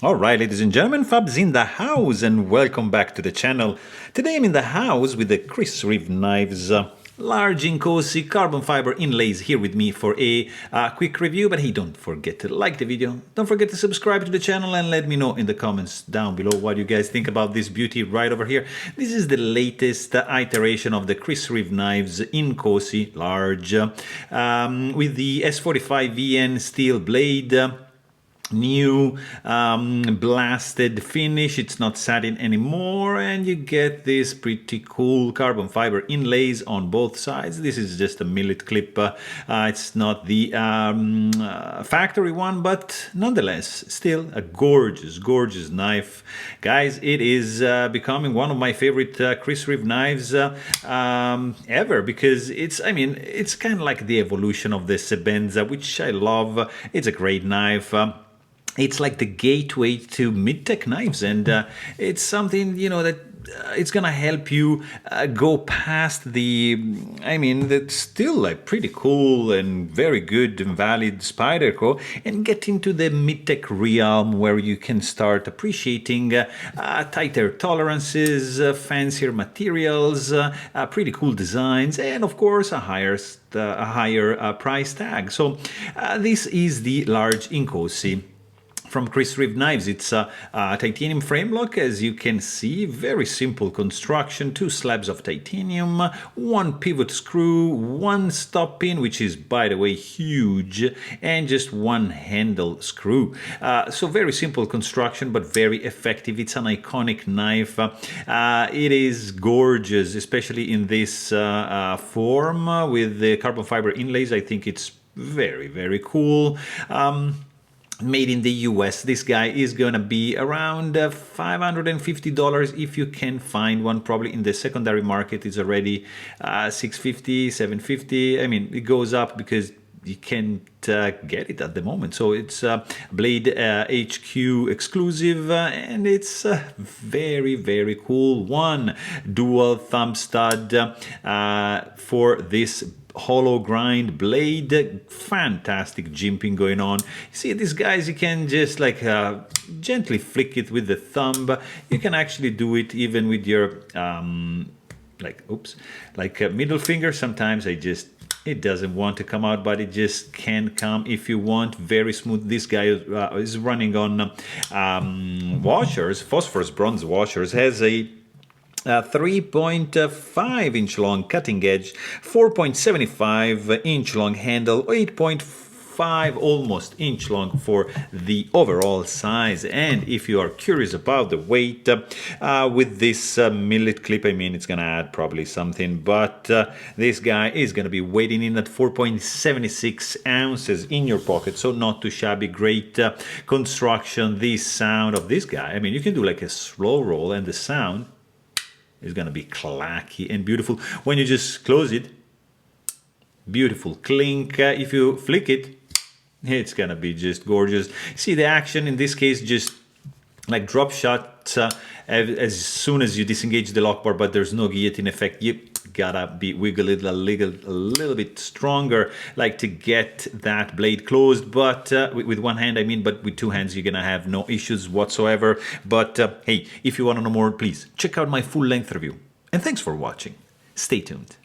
Alright, ladies and gentlemen, Fab's in the house and welcome back to the channel. Today I'm in the house with the Reeve knives, large Inkosi carbon fiber inlays here with me for a quick review. But hey, don't forget to like the video, don't forget to subscribe to the channel and let me know in the comments down below what you guys think about this beauty right over here. This is the latest iteration of the Reeve knives Inkosi large with the S45VN steel blade. New blasted finish. It's not satin anymore, and you get this pretty cool carbon fiber inlays on both sides. This is just a millet clip. It's not the factory one, but nonetheless still a gorgeous knife, guys. It is becoming one of my favorite Reeve knives ever, because it's kind of like the evolution of the Sebenza, which I love. It's a great knife. It's like the gateway to mid-tech knives, and it's something, that it's gonna help you go past that's still like pretty cool and very good and valid Spyderco, and get into the mid-tech realm where you can start appreciating tighter tolerances, fancier materials, pretty cool designs, and of course a higher price tag. So this is the large Inkosi from Reeve Knives. It's a titanium frame lock, as you can see. Very simple construction. 2 slabs of titanium, 1 pivot screw, 1 stop pin, which is, by the way, huge, and just 1 handle screw. So very simple construction, but very effective. It's an iconic knife. It is gorgeous, especially in this form with the carbon fiber inlays. I think it's very cool. Made in the US. This guy is gonna be around $550 if you can find one. Probably in the secondary market is already $650, $750. It goes up because you can't get it at the moment. So it's BladeHQ exclusive, and it's very cool one. Dual thumb stud for this hollow grind blade. Fantastic jimping going on. See, these guys, you can just like gently flick it with the thumb. You can actually do it even with your middle finger. Sometimes it doesn't want to come out, but it just can come if you want. Very smooth. This guy is running on washers, phosphorus bronze washers. Has a 3.5 inch long cutting edge, 4.75 inch long handle, 8.5 almost inch long for the overall size. And if you are curious about the weight, with this millet clip, it's gonna add probably something, but this guy is gonna be weighing in at 4.76 ounces in your pocket, so not too shabby. Great construction. The sound of this guy, you can do like a slow roll, and the sound is gonna be clacky and beautiful when you just close it. Beautiful clink. If you flick it, it's gonna be just gorgeous. See the action in this case, just like drop shot as soon as you disengage the lock bar, but there's no guillotine effect. You gotta wiggle it a little bit stronger, like to get that blade closed. But with one hand, but with 2 hands, you're gonna have no issues whatsoever. But hey, if you want to know more, please check out my full-length review. And thanks for watching. Stay tuned.